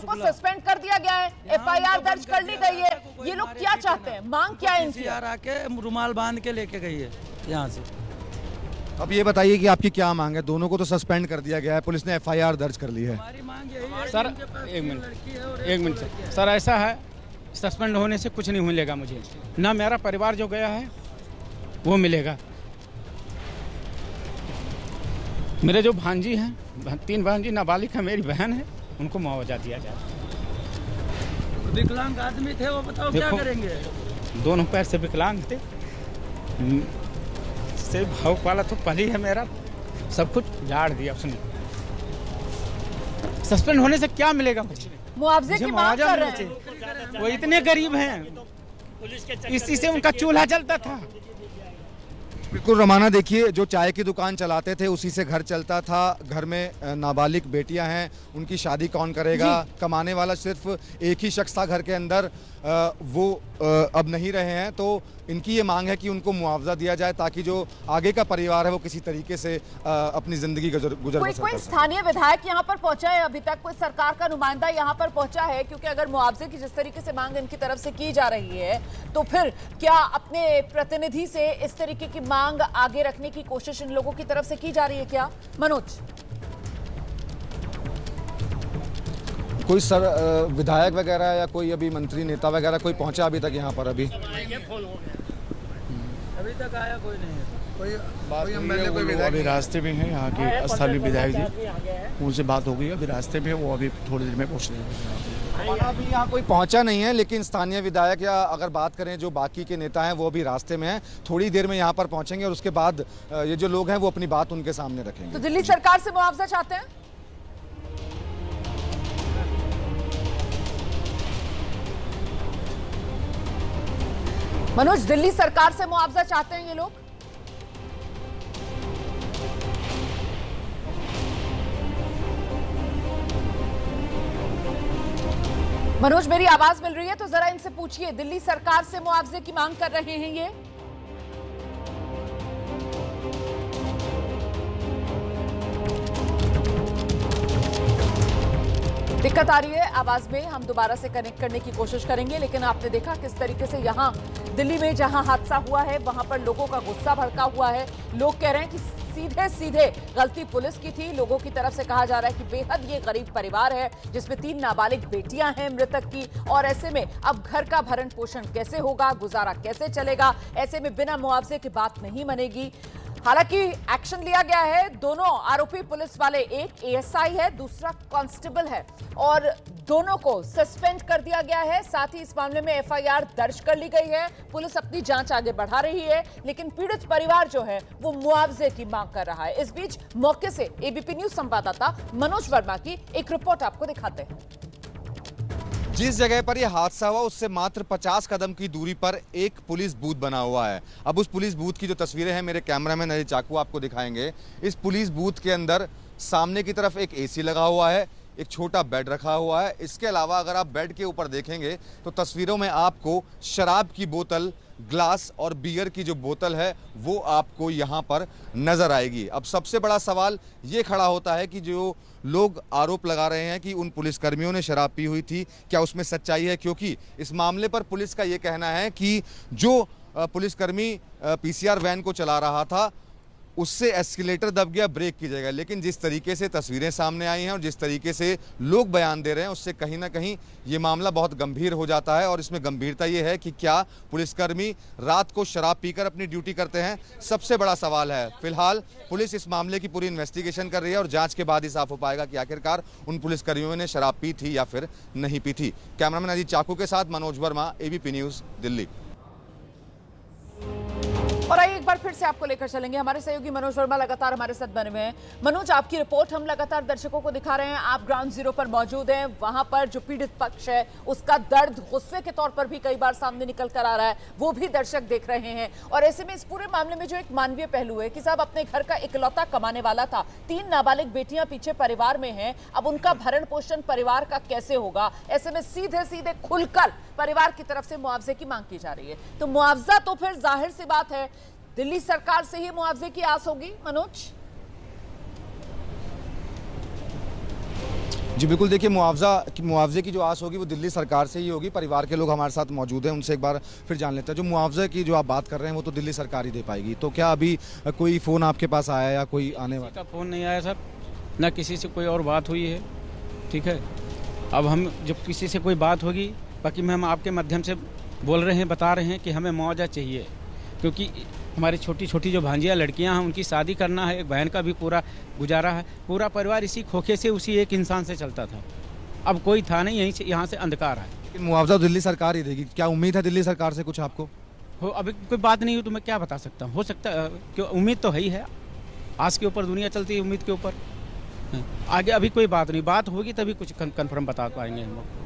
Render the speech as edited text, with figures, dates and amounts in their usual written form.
को सस्पेंड कर दिया गया है, एफआईआर दर्ज कर ली गई है। ये लोग क्या चाहते हैं, मांग क्या है इनकी? आके रुमाल बांध के लेके गई है यहाँ से। अब ये बताइए कि आपकी क्या मांग है? दोनों को तो सस्पेंड कर दिया गया है, पुलिस ने एफआईआर दर्ज कर ली है। हमारी मांग यही है सर, कि इनके पास एक तीन मिनट, लड़की है और एक मिनट लड़का है। सर, ऐसा है, सस्पेंड होने से कुछ नहीं मिलेगा मुझे, ना मेरा परिवार जो गया है वो मिलेगा। मेरे जो भांजी हैं, 3 भांजी नाबालिग है, मेरी बहन है, उनको मुआवजा दिया जाए। विकलांग आदमी थे, वो बताओ क्या देखो, करेंगे? दोनों पैर से विकलांग थे, से भाव वाला तो पली है मेरा, सब कुछ झाड़ दिया उसने। सस्पेंड होने से क्या मिलेगा मुझे? मुआवजे की मांग कर रहे हैं। वो इतने गरीब हैं, इसी से उनका चूल्हा जलता था। बिल्कुल रमाना, देखिए जो चाय की दुकान चलाते थे उसी से घर चलता था। घर में नाबालिग बेटियां हैं, उनकी शादी कौन करेगा? कमाने वाला सिर्फ एक ही शख्स था घर के अंदर, वो अब नहीं रहे हैं। तो इनकी ये मांग है कि उनको मुआवजा दिया जाए ताकि जो आगे का परिवार है वो किसी तरीके से अपनी जिंदगी गुजर बसर कर कोई सके। स्थानीय विधायक यहाँ पर पहुंचा है अभी तक? कोई सरकार का नुमाइंदा यहाँ पर पहुंचा है? क्योंकि अगर मुआवजे की जिस तरीके से मांग इनकी तरफ से की जा रही है, तो फिर क्या अपने प्रतिनिधि से इस तरीके की मांग आगे रखने की कोशिश इन लोगों की तरफ से की जा रही है क्या? मनोज, कोई विधायक वगैरह या कोई अभी मंत्री नेता वगैरह कोई पहुंचा अभी तक यहाँ पर? अभी तक आया कोई नहीं है। अभी रास्ते में है, यहाँ के स्थानीय विधायक जी, उनसे बात हो गई, अभी रास्ते में, वो अभी थोड़ी देर में पहुँच रहे हैं। अभी यहाँ कोई पहुंचा नहीं है, लेकिन स्थानीय विधायक या अगर बात करें जो बाकी के नेता हैं वो भी रास्ते में हैं। थोड़ी देर में यहाँ पर पहुंचेंगे और उसके बाद ये जो लोग हैं वो अपनी बात उनके सामने रखेंगे। तो दिल्ली सरकार से मुआवजा चाहते हैं? मनोज, दिल्ली सरकार से मुआवजा चाहते हैं ये लोग? मनोज, मेरी आवाज मिल रही है तो जरा इनसे पूछिए, दिल्ली सरकार से मुआवजे की मांग कर रहे हैं ये? दिक्कत आ रही है आवाज में, हम दोबारा से कनेक्ट करने की कोशिश करेंगे। लेकिन आपने देखा किस तरीके से यहां दिल्ली में जहां हादसा हुआ है वहां पर लोगों का गुस्सा भड़का हुआ है। लोग कह रहे हैं कि सीधे सीधे गलती पुलिस की थी। लोगों की तरफ से कहा जा रहा है कि बेहद ये गरीब परिवार है जिसमें 3 नाबालिग बेटियां हैं मृतक की, और ऐसे में अब घर का भरण पोषण कैसे होगा, गुजारा कैसे चलेगा? ऐसे में बिना मुआवजे की बात नहीं बनेगी। हालांकि एक्शन लिया गया है। दोनों आरोपी पुलिस वाले, एक एएसआई है, दूसरा कांस्टेबल है, और दोनों को सस्पेंड कर दिया गया है। साथ ही इस मामले में एफआईआर दर्ज कर ली गई है। पुलिस अपनी जांच आगे बढ़ा रही है, लेकिन पीड़ित परिवार जो है वो मुआवजे की मांग कर रहा है। इस बीच मौके से एबीपी न्यूज संवाददाता मनोज वर्मा की एक रिपोर्ट आपको दिखाते हैं। जिस जगह पर यह हादसा हुआ उससे मात्र 50 कदम की दूरी पर एक पुलिस बूथ बना हुआ है। अब उस पुलिस बूथ की जो तस्वीरें हैं मेरे कैमरामैन अजय चाकू आपको दिखाएंगे। इस पुलिस बूथ के अंदर सामने की तरफ एक एसी लगा हुआ है, एक छोटा बेड रखा हुआ है। इसके अलावा अगर आप बेड के ऊपर देखेंगे तो तस्वीरों में आपको शराब की बोतल, ग्लास और बियर की जो बोतल है वो आपको यहाँ पर नजर आएगी। अब सबसे बड़ा सवाल ये खड़ा होता है कि जो लोग आरोप लगा रहे हैं कि उन पुलिसकर्मियों ने शराब पी हुई थी, क्या उसमें सच्चाई है? क्योंकि इस मामले पर पुलिस का ये कहना है कि जो पुलिसकर्मी पीसीआर वैन को चला रहा था उससे एस्केलेटर दब गया ब्रेक की जगह। लेकिन जिस तरीके से तस्वीरें सामने आई हैं और जिस तरीके से लोग बयान दे रहे हैं उससे कहीं ना कहीं ये मामला बहुत गंभीर हो जाता है। और इसमें गंभीरता ये है कि क्या पुलिसकर्मी रात को शराब पीकर अपनी ड्यूटी करते हैं? सबसे बड़ा सवाल है। फिलहाल पुलिस इस मामले की पूरी इन्वेस्टिगेशन कर रही है और जांच के बाद ही साफ हो पाएगा कि आखिरकार उन पुलिसकर्मियों ने शराब पी थी या फिर नहीं पी थी। कैमरामैन अजीत चाकू के साथ मनोज वर्मा, एबीपी न्यूज, दिल्ली। और आइए एक बार फिर से आपको लेकर चलेंगे, हमारे सहयोगी मनोज वर्मा लगातार हमारे साथ बने हुए हैं। मनोज, आपकी रिपोर्ट हम लगातार दर्शकों को दिखा रहे हैं, आप ग्राउंड जीरो पर मौजूद हैं। वहां पर जो पीड़ित पक्ष है उसका दर्द गुस्से के तौर पर भी कई बार सामने निकल कर आ रहा है, वो भी दर्शक देख रहे हैं। और ऐसे में इस पूरे मामले में जो एक मानवीय पहलू है कि साहब अपने घर का इकलौता कमाने वाला था, 3 नाबालिग बेटियां पीछे परिवार में हैं, अब उनका भरण पोषण परिवार का कैसे होगा? ऐसे में सीधे सीधे खुलकर परिवार की तरफ से मुआवजे की मांग की जा रही है। तो मुआवजा तो फिर जाहिर सी बात है दिल्ली सरकार से ही मुआवजे की आस होगी। मनोज, जी बिल्कुल, देखिए मुआवजे की जो आस होगी वो दिल्ली सरकार से ही होगी। परिवार के लोग हमारे साथ मौजूद हैं, उनसे एक बार फिर जान लेते हैं। जो मुआवजे की जो आप बात कर रहे हैं वो तो दिल्ली सरकार ही दे पाएगी, तो क्या अभी कोई फ़ोन आपके पास आया या कोई आने वाला? का फ़ोन नहीं आया सर, ना किसी से कोई और बात हुई है। ठीक है, अब हम जब किसी से कोई बात होगी, बाकी में हम आपके माध्यम से बोल रहे हैं, बता रहे हैं कि हमें मुआवजा चाहिए, क्योंकि हमारी छोटी छोटी जो भांजियाँ लड़कियां हैं उनकी शादी करना है, एक बहन का भी पूरा गुजारा है। पूरा परिवार इसी खोखे से, उसी एक इंसान से चलता था। अब कोई था नहीं, यहीं से यहाँ से अंधकार है। लेकिन मुआवजा दिल्ली सरकार ही देगी, क्या उम्मीद है दिल्ली सरकार से कुछ आपको? हो अभी कोई बात नहीं हो तो मैं क्या बता सकता हूँ। हो सकता है, क्यों, उम्मीद तो है ही है। आज के ऊपर दुनिया चलती है उम्मीद के ऊपर। आगे अभी कोई बात नहीं, बात होगी तभी कुछ कन्फर्म बता पाएंगे हम लोग।